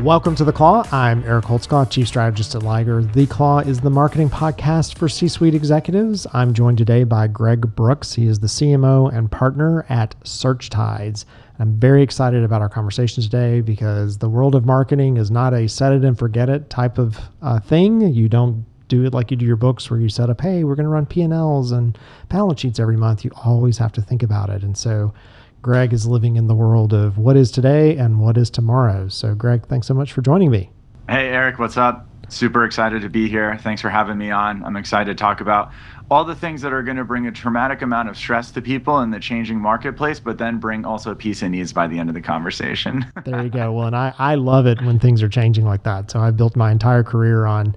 Welcome to The Claw. I'm Eric Holtzclaw, Chief Strategist at Liger. The Claw is the marketing podcast for C-suite executives. I'm joined today by Greg Brooks. He is the CMO and Partner at SearchTides. I'm very excited about our conversation today because the world of marketing is not a set it and forget it type of thing. You don't do it like you do your books where you set up, hey, we're going to run P&Ls and balance sheets every month. You always have to think about it. And so Greg is living in the world of what is today and what is tomorrow. So Greg, thanks so much for joining me. Hey, Eric, what's up? Super excited to be here. Thanks for having me on. I'm excited to talk about all the things that are going to bring a traumatic amount of stress to people in the changing marketplace, but then bring also peace and ease by the end of the conversation. There you go. Well, and I love it when things are changing like that. So I've built my entire career on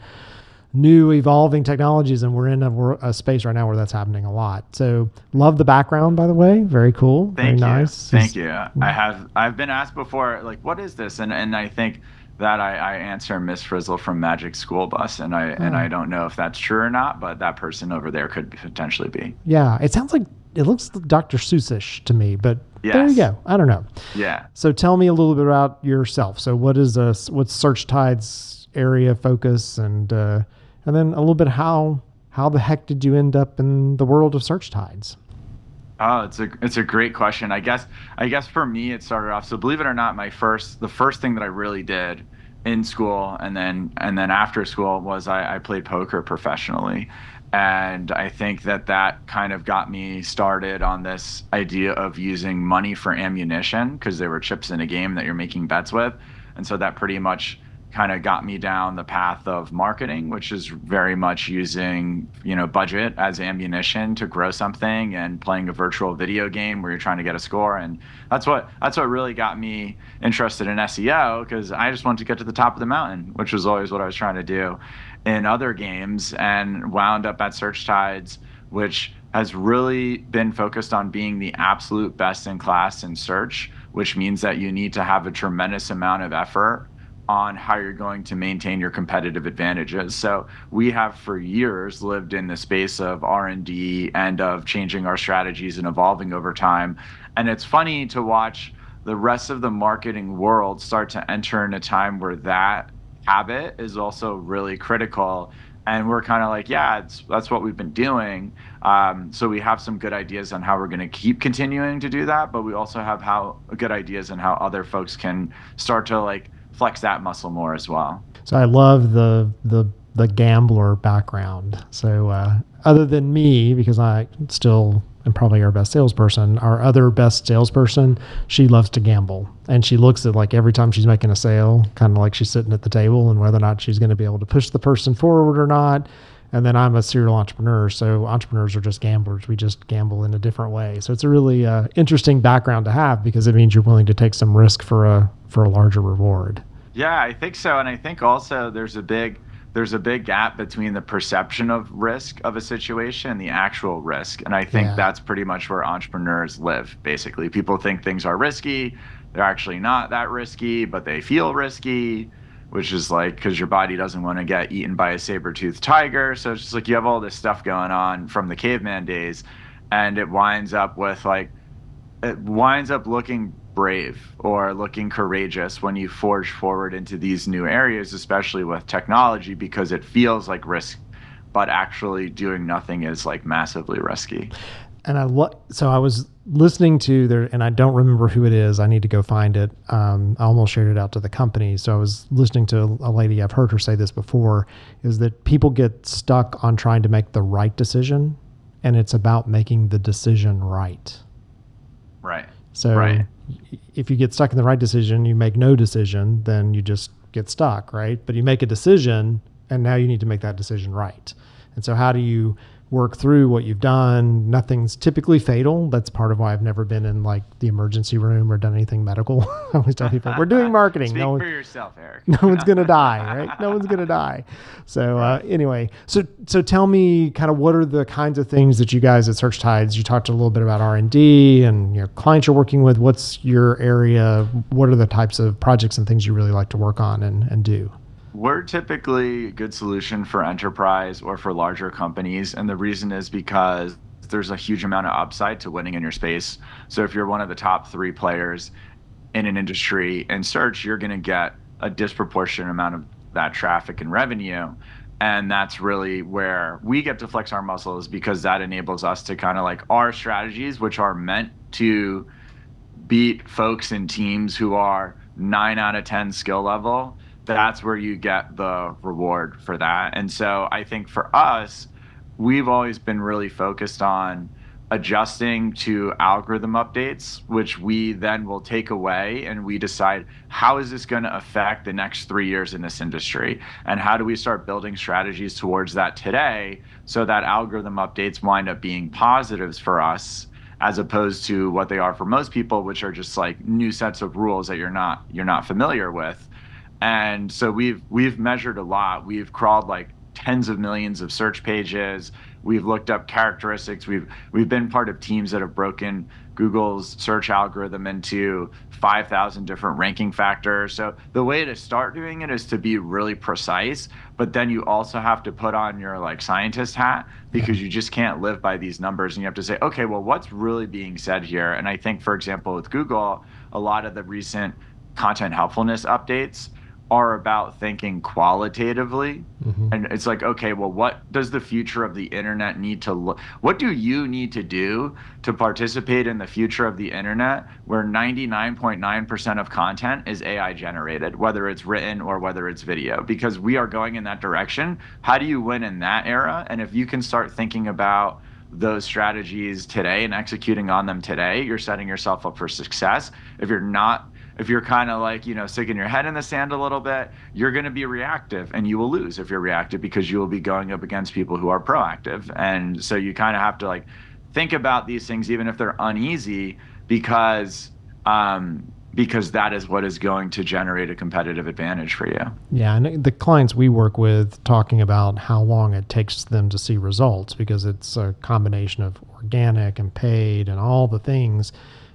new evolving technologies, and we're in a space right now where that's happening a lot. So love the background, by the way. Very cool. Thank you. Nice. Thank you. I've been asked before, like, what is this? And I think that I answer Miss Frizzle from Magic School Bus, and I don't know if that's true or not, but that person over there could potentially be. Yeah, it sounds like it looks Dr. Seuss-ish to me, but yes. There you go. I don't know. Yeah. So tell me a little bit about yourself. So what's SearchTides area focus, and then a little bit how the heck did you end up in the world of SearchTides? Oh, it's a great question. I guess for me it started off. So believe it or not, the first thing that I really did in school and then after school was I played poker professionally. And I think that kind of got me started on this idea of using money for ammunition, because there were chips in a game that you're making bets with. And so that pretty much kind of got me down the path of marketing, which is very much using, budget as ammunition to grow something, and playing a virtual video game where you're trying to get a score. And that's what really got me interested in SEO, because I just wanted to get to the top of the mountain, which was always what I was trying to do in other games, and wound up at SearchTides, which has really been focused on being the absolute best in class in search, which means that you need to have a tremendous amount of effort on how you're going to maintain your competitive advantages. So we have for years lived in the space of R&D and of changing our strategies and evolving over time. And it's funny to watch the rest of the marketing world start to enter in a time where that habit is also really critical. And we're kind of like, yeah, that's what we've been doing. So we have some good ideas on how we're going to keep continuing to do that, but we also have good ideas on how other folks can start to flex that muscle more as well. So I love the gambler background. So other than me, because I still am probably our best salesperson, our other best salesperson, she loves to gamble. And she looks at every time she's making a sale, kind of like she's sitting at the table, and whether or not she's going to be able to push the person forward or not. And then I'm a serial entrepreneur. So entrepreneurs are just gamblers. We just gamble in a different way. So it's a really interesting background to have, because it means you're willing to take some risk for a larger reward. Yeah, I think so. And I think also there's a big gap between the perception of risk of a situation and the actual risk. And I think that's pretty much where entrepreneurs live, basically. People think things are risky. They're actually not that risky, but they feel risky, which is because your body doesn't want to get eaten by a saber-toothed tiger. So it's just you have all this stuff going on from the caveman days, and it winds up looking brave or looking courageous when you forge forward into these new areas, especially with technology, because it feels like risk, but actually doing nothing is massively risky. And so I was listening to there, and I don't remember who it is. I need to go find it. I almost shared it out to the company. So I was listening to a lady, I've heard her say this before, is that people get stuck on trying to make the right decision, and it's about making the decision right. Right. So if you get stuck in the right decision, you make no decision, then you just get stuck, right? But you make a decision, and now you need to make that decision right. And so how do you work through what you've done? Nothing's typically fatal. That's part of why I've never been in the emergency room or done anything medical. I always tell people, we're doing marketing. Speak for yourself, Eric. No one's going to die, right? No one's going to die. So anyway, so tell me kind of what are the kinds of things that you guys at SearchTides, you talked a little bit about R&D and your clients you're working with. What's your area? What are the types of projects and things you really like to work on and do? We're typically a good solution for enterprise or for larger companies. And the reason is because there's a huge amount of upside to winning in your space. So if you're one of the top 3 players in an industry in search, you're going to get a disproportionate amount of that traffic and revenue. And that's really where we get to flex our muscles, because that enables us to kind of like our strategies, which are meant to beat folks in teams who are 9 out of 10 skill level. That's where you get the reward for that. And so I think for us, we've always been really focused on adjusting to algorithm updates, which we then will take away, and we decide, how is this going to affect the next 3 years in this industry? And how do we start building strategies towards that today, so that algorithm updates wind up being positives for us, as opposed to what they are for most people, which are just like new sets of rules that you're not familiar with. And so we've measured a lot. We've crawled like tens of millions of search pages. We've looked up characteristics. We've been part of teams that have broken Google's search algorithm into 5,000 different ranking factors. So the way to start doing it is to be really precise, but then you also have to put on your like scientist hat, because you just can't live by these numbers, and you have to say, okay, well, what's really being said here? And I think, for example, with Google, a lot of the recent content helpfulness updates are about thinking qualitatively. And it's like, okay, well, what does the future of the internet need to look? What do you need to do to participate in the future of the internet, where 99.9% of content is AI generated, whether it's written or whether it's video? Because we are going in that direction. How do you win in that era? And if you can start thinking about those strategies today and executing on them today, you're setting yourself up for success. If you're not, if you're kind of like, sticking your head in the sand a little bit, you're going to be reactive, and you will lose if you're reactive, because you will be going up against people who are proactive. And so you kind of have to like think about these things, even if they're uneasy, because that is what is going to generate a competitive advantage for you. Yeah, and the clients we work with, talking about how long it takes them to see results, because it's a combination of organic and paid and all the things.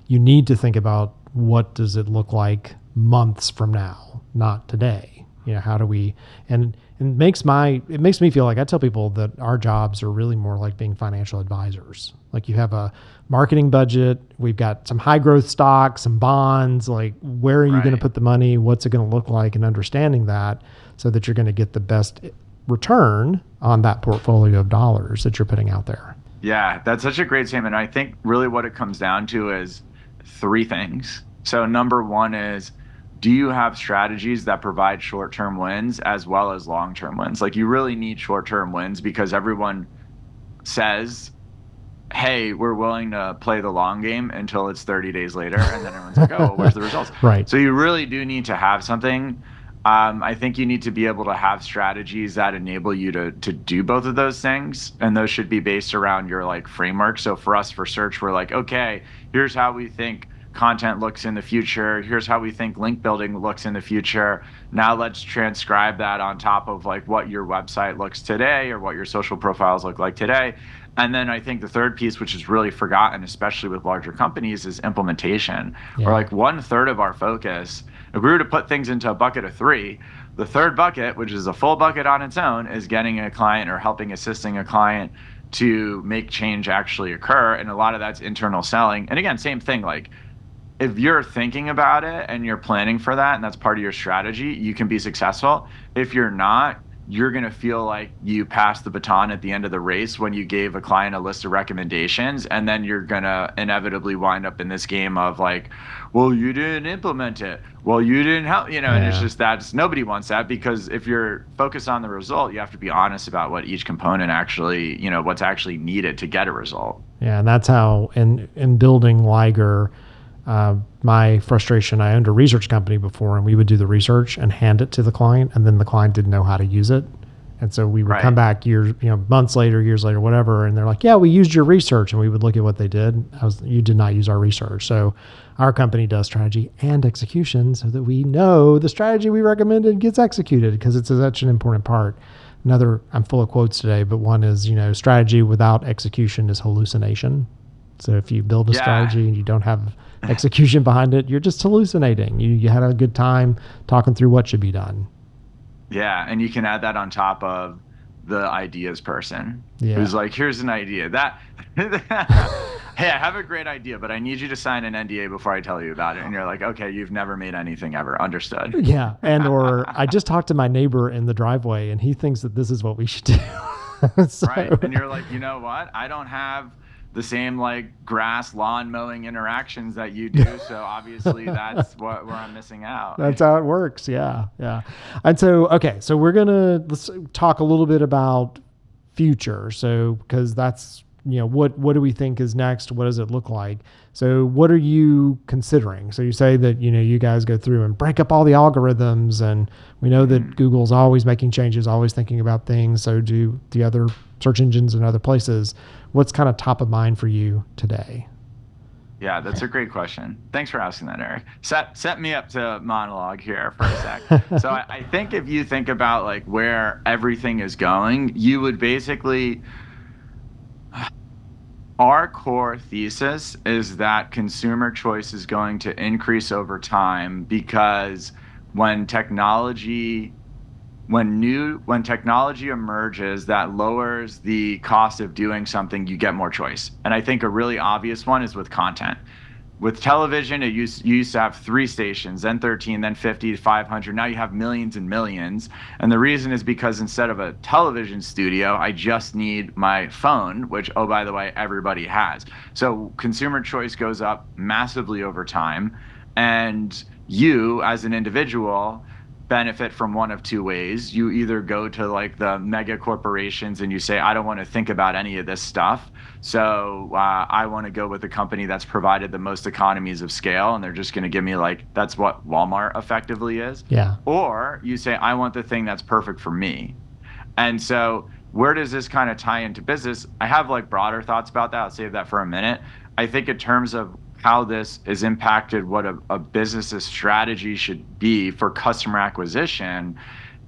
You need to think about, what does it look like months from now, not today? How do we, and it makes me feel like, I tell people that our jobs are really more like being financial advisors. Like, you have a marketing budget, we've got some high growth stocks, some bonds, like, where are you going to put the money? What's it going to look like? And understanding that, so that you're going to get the best return on that portfolio of dollars that you're putting out there. Yeah, that's such a great statement. I think really what it comes down to is 3 things. So number 1 is, do you have strategies that provide short-term wins as well as long-term wins? Like, you really need short-term wins, because everyone says, hey, we're willing to play the long game, until it's 30 days later. And then everyone's like, oh, well, where's the results? Right. So you really do need to have something. I think you need to be able to have strategies that enable you to do both of those things. And those should be based around your like framework. So for us, for search, we're like, okay, here's how we think content looks in the future. Here's how we think link building looks in the future. Now let's transcribe that on top of like what your website looks today, or what your social profiles look like today. And then I think the third piece, which is really forgotten, especially with larger companies, is implementation. Yeah. Or like 1/3 of our focus, if we were to put things into a bucket of 3, the third bucket, which is a full bucket on its own, is getting a client or assisting a client to make change actually occur. And a lot of that's internal selling. And again, same thing, like, if you're thinking about it and you're planning for that, and that's part of your strategy, you can be successful. If you're not, you're going to feel like you passed the baton at the end of the race when you gave a client a list of recommendations. And then you're going to inevitably wind up in this game of like, well, you didn't implement it. Well, you didn't help, and it's just nobody wants that, because if you're focused on the result, you have to be honest about what each component actually, what's actually needed to get a result. Yeah. And that's how in building Liger, my frustration, I owned a research company before, and we would do the research and hand it to the client, and then the client didn't know how to use it. And so we would come back years, months later, years later, whatever. And they're like, yeah, we used your research. And we would look at what they did. You did not use our research. So our company does strategy and execution, so that we know the strategy we recommended gets executed, because it's such an important part. Another, I'm full of quotes today, but one is, strategy without execution is hallucination. So if you build a strategy and you don't have execution behind it, you're just hallucinating. You had a good time talking through what should be done. Yeah, and you can add that on top of the ideas person Yeah. who's like, here's an idea that, hey, I have a great idea, but I need you to sign an NDA before I tell you about it. And you're like, okay, you've never made anything ever. Understood. Yeah. And, or I just talked to my neighbor in the driveway and he thinks that this is what we should do. So, Right. And you're like, you know what? I don't have the same like grass lawn mowing interactions that you do. So obviously that's where I'm missing out. that's how it works. Yeah. Yeah. And so, okay. So let's talk a little bit about future. So, because that's, what do we think is next? What does it look like? So what are you considering? So you say that, you guys go through and break up all the algorithms, and we know that Google's always making changes, always thinking about things. So do the other search engines and other places. What's kind of top of mind for you today? Yeah, that's a great question. Thanks for asking that, Eric. Set me up to monologue here for a sec. So I think if you think about like where everything is going, you would basically, our core thesis is that consumer choice is going to increase over time because when technology emerges that lowers the cost of doing something, you get more choice. And I think a really obvious one is with content. With television, you used to have 3 stations, then 13, then 50, 500. Now you have millions and millions. And the reason is because instead of a television studio, I just need my phone, which, oh, by the way, everybody has. So consumer choice goes up massively over time. And you, as an individual, benefit from one of 2 ways. You either go to like the mega corporations and you say, I don't want to think about any of this stuff. So I want to go with a company that's provided the most economies of scale, and they're just going to give me that's what Walmart effectively is. Yeah. Or you say, I want the thing that's perfect for me. And so where does this kind of tie into business? I have like broader thoughts about that. I'll save that for a minute. I think in terms of how this has impacted what a business's strategy should be for customer acquisition,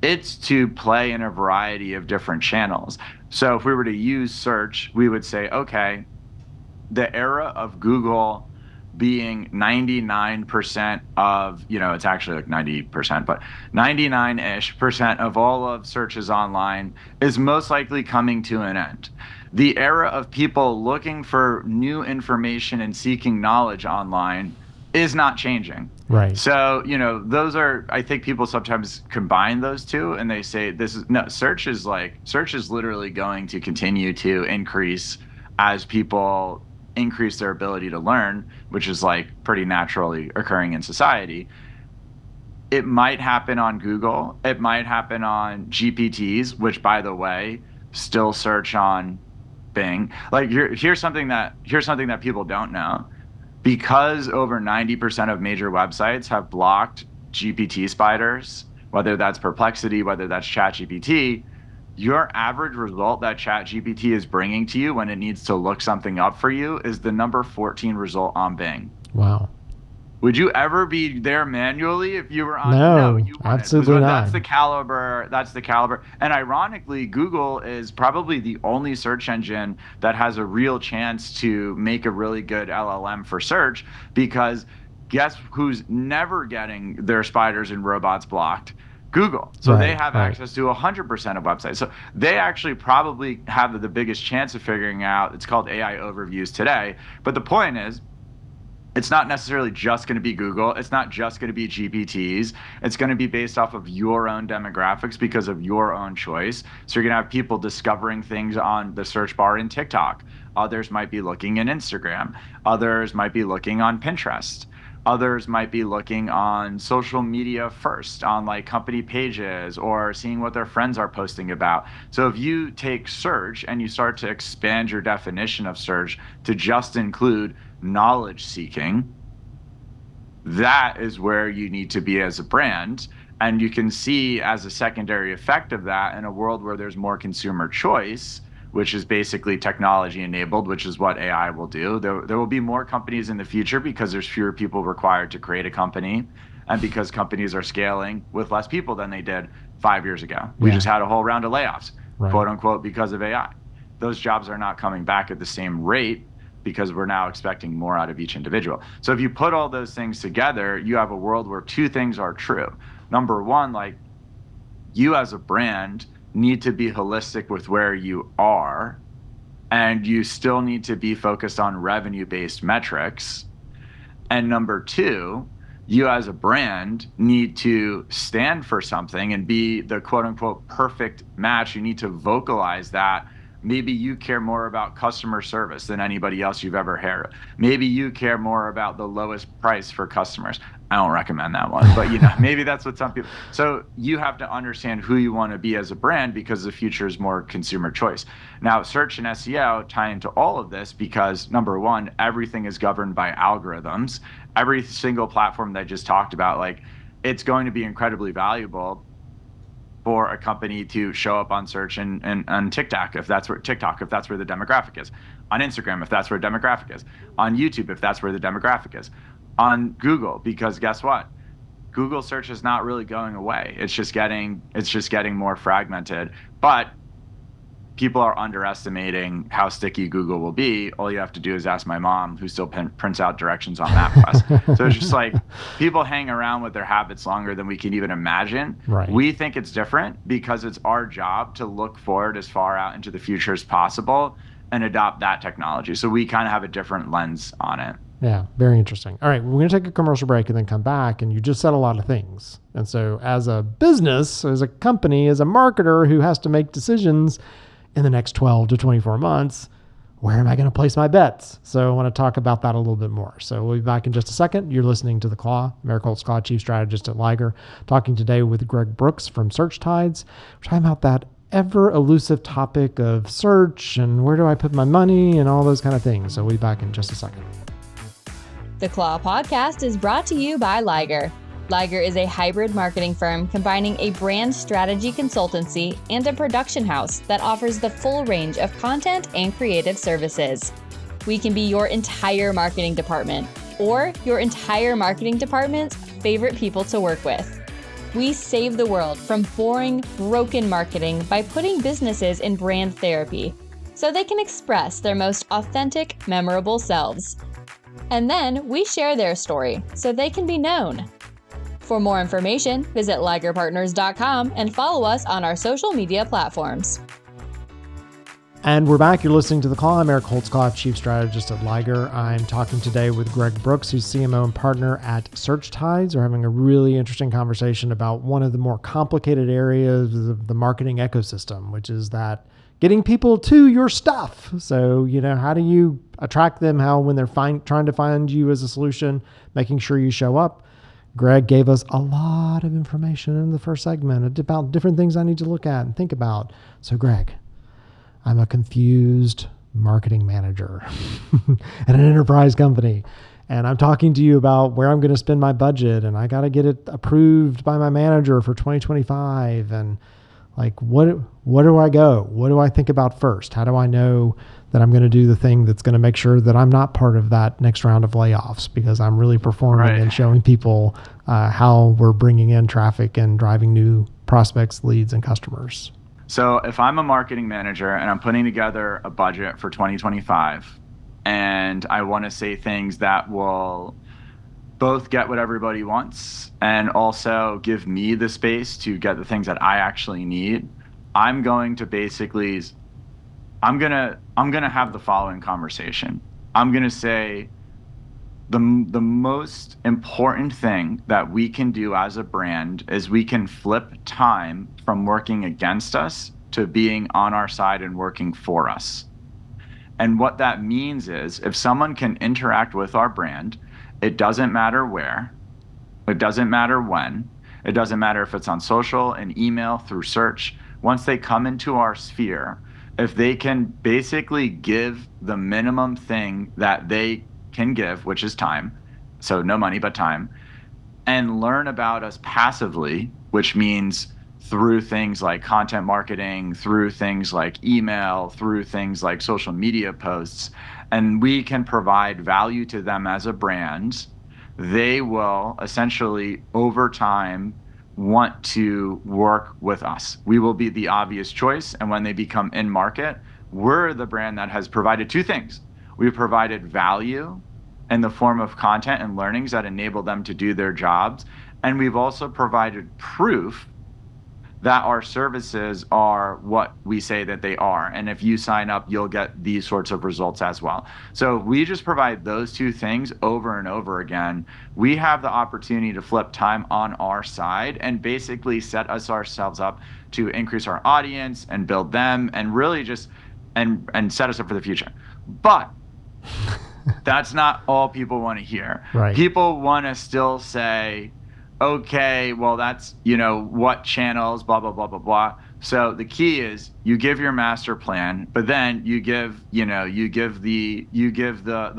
it's to play in a variety of different channels. So if we were to use search, we would say, okay, the era of Google being 99% of, it's actually like 90%, but 99-ish% of all of searches online is most likely coming to an end. The era of people looking for new information and seeking knowledge online is not changing. Right. So, those are, I think people sometimes combine those two and they say search is literally going to continue to increase as people increase their ability to learn, which is like pretty naturally occurring in society. It might happen on Google. It might happen on GPTs, which, by the way, still search on Bing. Like here's something that people don't know. Because over 90% of major websites have blocked GPT spiders, whether that's Perplexity, whether that's ChatGPT, your average result that ChatGPT is bringing to you when it needs to look something up for you is the number 14 result on Bing. Wow. Would you ever be there manually if you were on? No, you wouldn't. absolutely not. That's the caliber. And ironically, Google is probably the only search engine that has a real chance to make a really good LLM for search, because guess who's never getting their spiders and robots blocked? Google. So they have access to 100% of websites. So they actually probably have the biggest chance of figuring out, it's called AI overviews today. But the point is, it's not necessarily just going to be Google. It's not just going to be GPTs. It's going to be based off of your own demographics because of your own choice. So you're going to have people discovering things on the search bar in TikTok. Others might be looking in Instagram. Others might be looking on Pinterest. Others might be looking on social media first, on like company pages, or seeing what their friends are posting about. So if you take search and you start to expand your definition of search to just include knowledge seeking, that is where you need to be as a brand. And you can see as a secondary effect of that, in a world where there's more consumer choice, which is basically technology enabled, which is what AI will do. There will be more companies in the future because there's fewer people required to create a company, and because companies are scaling with less people than they did 5 years ago. We just had a whole round of layoffs, quote unquote, because of AI. Those jobs are not coming back at the same rate because we're now expecting more out of each individual. So if you put all those things together, you have a world where 2 things are true. Number one, like, you as a brand need to be holistic with where you are, and you still need to be focused on revenue-based metrics. And number two, you as a brand need to stand for something and be the quote unquote perfect match. You need to vocalize that. Maybe you care more about customer service than anybody else you've ever heard. Maybe you care more about the lowest price for customers. I don't recommend that one, but maybe that's what some people. So you have to understand who you want to be as a brand, because the future is more consumer choice. Now, search and SEO tie into all of this because number one, everything is governed by algorithms. Every single platform that I just talked about, like, it's going to be incredibly valuable for a company to show up on search and on TikTok, if that's where the demographic is, on Instagram, if that's where the demographic is, on YouTube, if that's where the demographic is, on Google, because guess what? Google search is not really going away. It's just getting more fragmented. But people are underestimating how sticky Google will be. All you have to do is ask my mom, who still prints out directions on MapQuest. So it's just like people hang around with their habits longer than we can even imagine. Right. We think it's different because it's our job to look forward as far out into the future as possible and adopt that technology. So we kind of have a different lens on it. Yeah, very interesting. All right, we're going to take a commercial break and then come back. And you just said a lot of things. And so as a business, as a company, as a marketer who has to make decisions in the next 12 to 24 months, where am I going to place my bets? So I want to talk about that a little bit more. So we'll be back in just a second. You're listening to The Claw. I'm Eric Holtzclaw, Chief Strategist at Liger, talking today with Greg Brooks from SearchTides. We're talking about that ever elusive topic of search and where do I put my money and all those kind of things. So we'll be back in just a second. The Claw podcast is brought to you by Liger. Liger is a hybrid marketing firm combining a brand strategy consultancy and a production house that offers the full range of content and creative services. We can be your entire marketing department or your entire marketing department's favorite people to work with. We save the world from boring, broken marketing by putting businesses in brand therapy so they can express their most authentic, memorable selves. And then we share their story so they can be known. For more information, visit ligerpartners.com and follow us on our social media platforms. And we're back. You're listening to The Claw. I'm Eric Holtzclaw, Chief Strategist at Liger. I'm talking today with Greg Brooks, who's CMO and Partner at SearchTides. We're having a really interesting conversation about one of the more complicated areas of the marketing ecosystem, which is that getting people to your stuff. So, how do you attract them? How, when they're trying to find you as a solution, making sure you show up. Greg gave us a lot of information in the first segment about different things I need to look at and think about. So, Greg, I'm a confused marketing manager at an enterprise company, and I'm talking to you about where I'm going to spend my budget, and I got to get it approved by my manager for 2025. And like, where do I go? What do I think about first? How do I know that I'm going to do the thing that's going to make sure that I'm not part of that next round of layoffs because I'm really performing and showing people how we're bringing in traffic and driving new prospects, leads, and customers? So if I'm a marketing manager and I'm putting together a budget for 2025 and I want to say things that will both get what everybody wants and also give me the space to get the things that I actually need, I'm going to basically, I'm gonna have the following conversation. I'm gonna say the most important thing that we can do as a brand is we can flip time from working against us to being on our side and working for us. And what that means is if someone can interact with our brand, it doesn't matter where, it doesn't matter when, it doesn't matter if it's on social, an email, through search. Once they come into our sphere, if they can basically give the minimum thing that they can give, which is time, so no money but time, and learn about us passively, which means through things like content marketing, through things like email, through things like social media posts, and we can provide value to them as a brand, they will essentially over time want to work with us. We will be the obvious choice, and when they become in market, we're the brand that has provided two things. We've provided value in the form of content and learnings that enable them to do their jobs, and we've also provided proof that our services are what we say that they are. And if you sign up, you'll get these sorts of results as well. So we just provide those two things over and over again. We have the opportunity to flip time on our side and basically set ourselves up to increase our audience and build them and really just and set us up for the future. But that's not all people want to hear. Right. People want to still say, okay, well, that's, what channels, blah, blah, blah, blah, blah. So the key is you give your master plan, but then you give the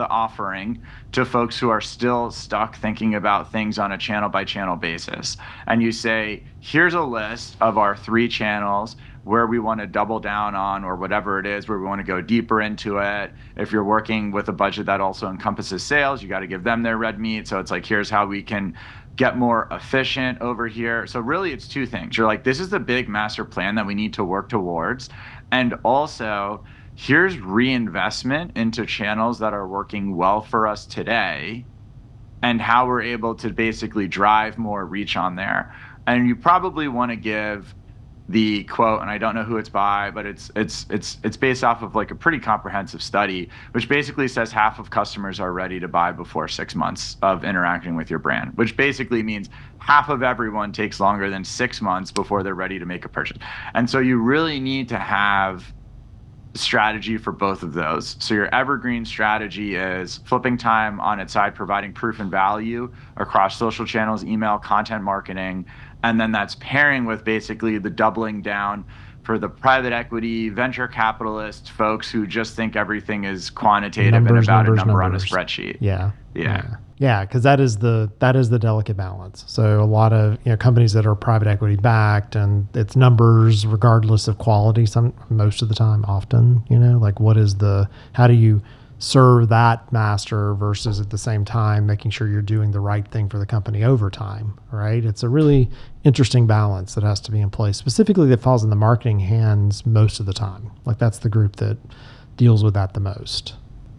offering to folks who are still stuck thinking about things on a channel by channel basis. And you say, here's a list of our 3 channels where we want to double down on, or whatever it is, where we want to go deeper into it. If you're working with a budget that also encompasses sales, you got to give them their red meat. So it's like, here's how we can get more efficient over here. So really it's 2 things. You're like, this is the big master plan that we need to work towards. And also, here's reinvestment into channels that are working well for us today and how we're able to basically drive more reach on there. And you probably want to give the quote, and I don't know who it's by, but it's based off of like a pretty comprehensive study, which basically says half of customers are ready to buy before 6 months of interacting with your brand, which basically means half of everyone takes longer than 6 months before they're ready to make a purchase. And so you really need to have strategy for both of those. So your evergreen strategy is flipping time on its side, providing proof and value across social channels, email, content marketing, and then that's pairing with basically the doubling down for the private equity, venture capitalist folks who just think everything is quantitative and about a number on a spreadsheet. Yeah. Because that is the delicate balance. So a lot of companies that are private equity backed, and it's numbers regardless of quality. Most of the time, often, like how do you serve that master versus at the same time making sure you're doing the right thing for the company over time, right? It's a really interesting balance that has to be in place, specifically that falls in the marketing hands most of the time. Like that's the group that deals with that the most.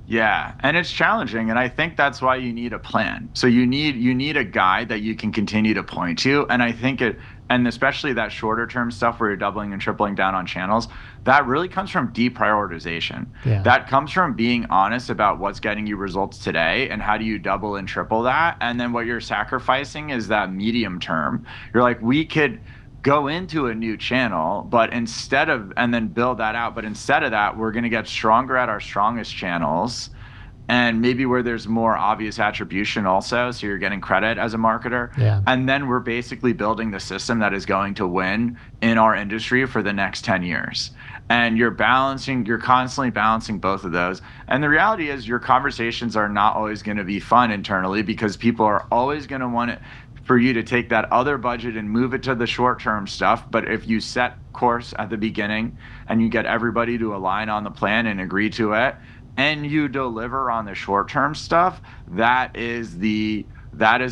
Yeah, and it's challenging, and I think that's why you need a plan. So you need a guide that you can continue to point to, and I think and especially that shorter term stuff where you're doubling and tripling down on channels, that really comes from deprioritization. Yeah. That comes from being honest about what's getting you results today and how do you double and triple that, and then what you're sacrificing is that medium term. You're like, we could go into a new channel, and then build that out. But instead of that, we're going to get stronger at our strongest channels, and maybe where there's more obvious attribution also, so you're getting credit as a marketer. Yeah. And then we're basically building the system that is going to win in our industry for the next 10 years. And you're constantly balancing both of those. And the reality is your conversations are not always going to be fun internally, because people are always going to want it for you to take that other budget and move it to the short-term stuff. But if you set course at the beginning and you get everybody to align on the plan and agree to it, and you deliver on the short-term stuff, that is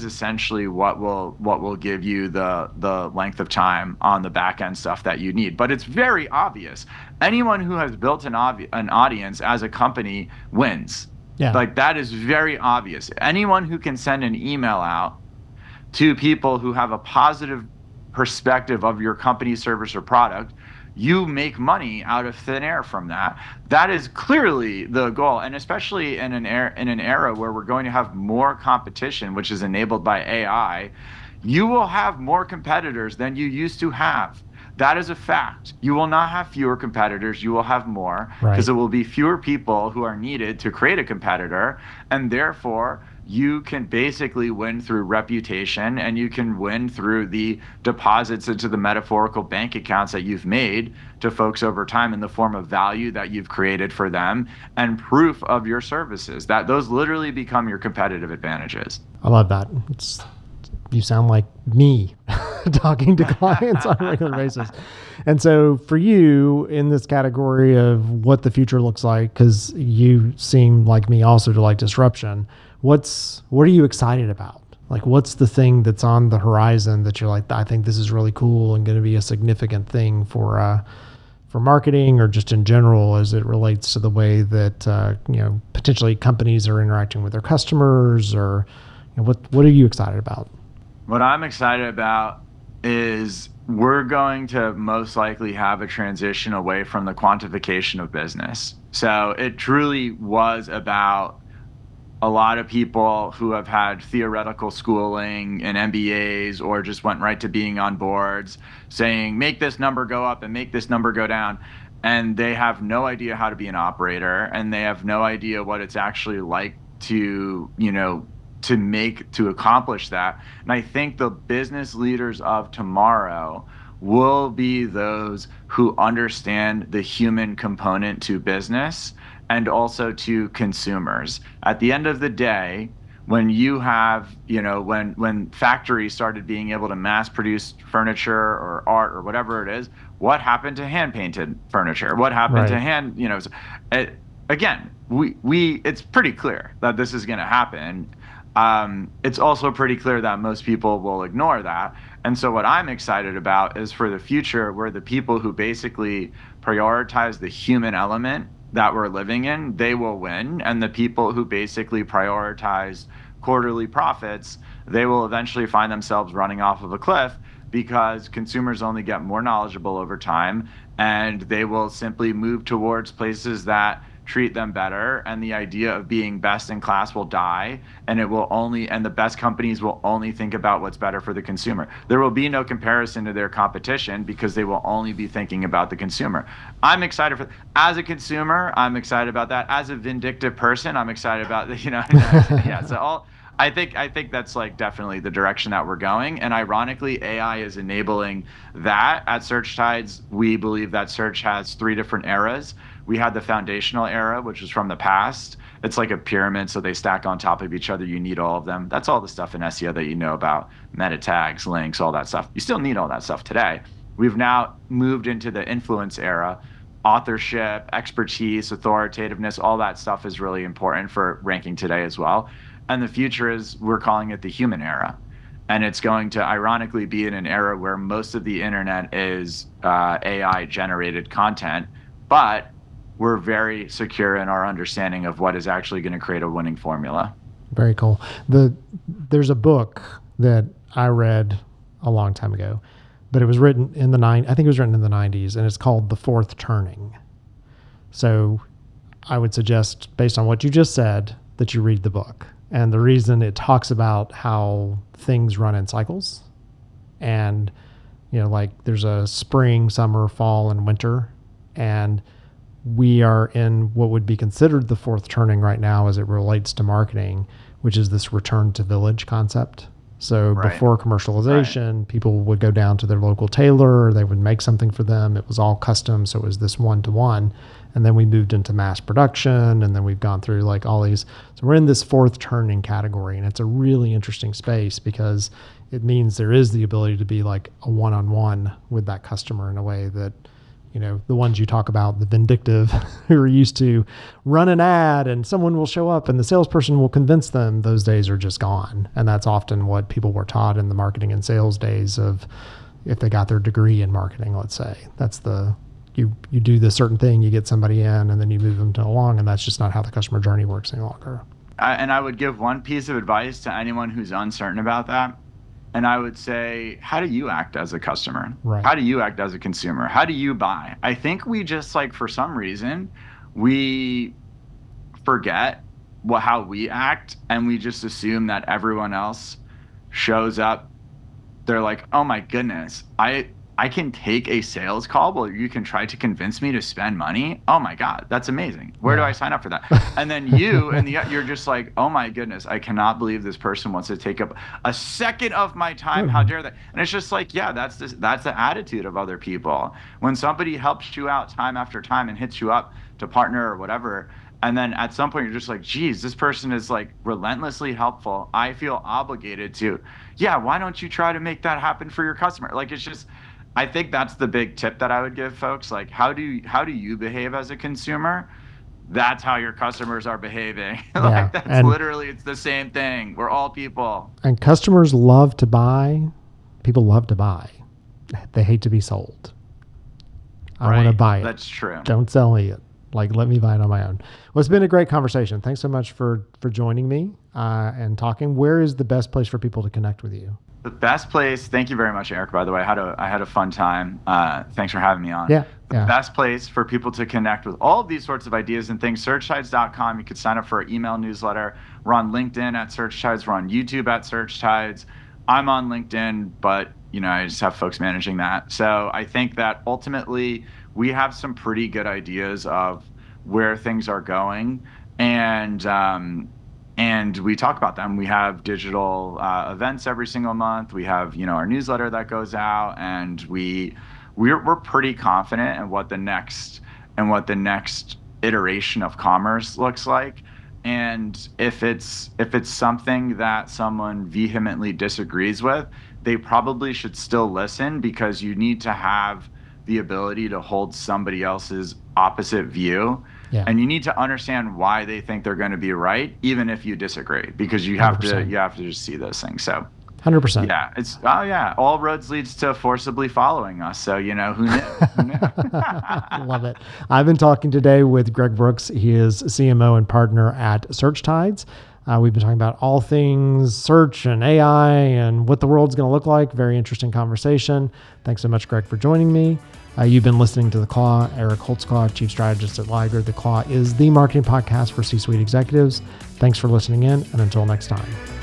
essentially what will give you the length of time on the back end stuff that you need. But it's very obvious. Anyone who has built an audience as a company wins. Yeah. Like that is very obvious. Anyone who can send an email out to people who have a positive perspective of your company, service, or product, you make money out of thin air from that. That is clearly the goal, and especially in an era where we're going to have more competition, which is enabled by AI, you will have more competitors than you used to have. That is a fact. You will not have fewer competitors, you will have more, because there will be fewer people who are needed to create a competitor, and therefore you can basically win through reputation, and you can win through the deposits into the metaphorical bank accounts that you've made to folks over time in the form of value that you've created for them and proof of your services. That those literally become your competitive advantages. I love that. You sound like me talking to clients on a regular basis. And so for you in this category of what the future looks like, because you seem like me also to like disruption, what are you excited about? Like, what's the thing that's on the horizon that you're like, I think this is really cool and going to be a significant thing for marketing, or just in general as it relates to the way that potentially companies are interacting with their customers, or what are you excited about? What I'm excited about is we're going to most likely have a transition away from the quantification of business. So it truly was about a lot of people who have had theoretical schooling and MBAs or just went right to being on boards saying, make this number go up and make this number go down. And they have no idea how to be an operator, and they have no idea what it's actually like to, to accomplish that. And I think the business leaders of tomorrow will be those who understand the human component to business and also to consumers. At the end of the day, when you have, when factories started being able to mass produce furniture or art or whatever it is, what happened to hand painted furniture? What happened to hand, again, it's pretty clear that this is going to happen. It's also pretty clear that most people will ignore that. And so what I'm excited about is for the future where the people who basically prioritize the human element that we're living in, they will win. And the people who basically prioritize quarterly profits, they will eventually find themselves running off of a cliff because consumers only get more knowledgeable over time, and they will simply move towards places that treat them better, and the idea of being best in class will die, and the best companies will only think about what's better for the consumer. There will be no comparison to their competition because they will only be thinking about the consumer. I'm excited as a consumer, I'm excited about that. As a vindictive person, I'm excited about I think that's like definitely the direction that we're going. And ironically, AI is enabling that. At SearchTides, we believe that search has 3 different eras. We had the foundational era, which was from the past. It's like a pyramid, so they stack on top of each other. You need all of them. That's all the stuff in SEO that you know about, meta tags, links, all that stuff. You still need all that stuff today. We've now moved into the influence era. Authorship, expertise, authoritativeness, all that stuff is really important for ranking today as well. And the future is, we're calling it the human era. And it's going to ironically be in an era where most of the internet is AI generated content, but we're very secure in our understanding of what is actually going to create a winning formula. Very cool. There's a book that I read a long time ago, but it was written in the 90s, and it's called The Fourth Turning. So I would suggest, based on what you just said, that you read the book. And the reason it talks about how things run in cycles, and, like there's a spring, summer, fall, and winter, and we are in what would be considered the fourth turning right now as it relates to marketing, which is this return to village concept. So before commercialization, people would go down to their local tailor, they would make something for them. It was all custom, so it was this one-to-one. And then we moved into mass production, and then we've gone through like all these. So we're in this fourth turning category, and it's a really interesting space because it means there is the ability to be like a one-on-one with that customer in a way that, the ones you talk about, the vindictive who are used to run an ad and someone will show up and the salesperson will convince them, those days are just gone. And that's often what people were taught in the marketing and sales days of, if they got their degree in marketing, let's say, that's you do this certain thing, you get somebody in and then you move them along, and that's just not how the customer journey works any longer. And I would give one piece of advice to anyone who's uncertain about that. And I would say, how do you act as a customer? Right. How do you act as a consumer? How do you buy? I think we just for some reason, we forget how we act, and we just assume that everyone else shows up. They're like, oh my goodness, I can take a sales call while you can try to convince me to spend money. Oh my God, that's amazing. Where do I sign up for that? And then you're just like, oh my goodness, I cannot believe this person wants to take up a second of my time. How dare they? And it's just like, yeah, that's the attitude of other people. When somebody helps you out time after time and hits you up to partner or whatever, and then at some point you're just like, geez, this person is like relentlessly helpful. I feel obligated to, why don't you try to make that happen for your customer? Like, it's just, I think that's the big tip that I would give folks. Like, how do you behave as a consumer? That's how your customers are behaving. Literally, it's the same thing. We're all people. And customers love to buy. People love to buy. They hate to be sold. I want to buy it. That's true. Don't sell me it. Like, let me buy it on my own. Well, it's been a great conversation. Thanks so much for joining me and talking. Where is the best place for people to connect with you? The best place, thank you very much, Eric, by the way. I had a fun time. Thanks for having me on. Yeah. The best place for people to connect with all of these sorts of ideas and things, SearchTides.com. You could sign up for our email newsletter. We're on LinkedIn at SearchTides. We're on YouTube at SearchTides. I'm on LinkedIn, but I just have folks managing that. So I think that ultimately we have some pretty good ideas of where things are going, and we talk about them. We have digital events every single month. We have our newsletter that goes out, and we're pretty confident in what the next iteration of commerce looks like. And if it's something that someone vehemently disagrees with, they probably should still listen, because you need to have the ability to hold somebody else's opposite view. Yeah. And you need to understand why they think they're going to be right, even if you disagree, because you have 100%. to just see those things. So 100%. Yeah, all roads leads to forcibly following us. So who knew? Love it. I've been talking today with Greg Brooks. He is CMO and partner at SearchTides. We've been talking about all things search and AI and what the world's going to look like. Very interesting conversation. Thanks so much, Greg, for joining me. You've been listening to The Claw. Eric Holtzclaw, Chief Strategist at Liger. The Claw is the marketing podcast for C-suite executives. Thanks for listening in, and until next time.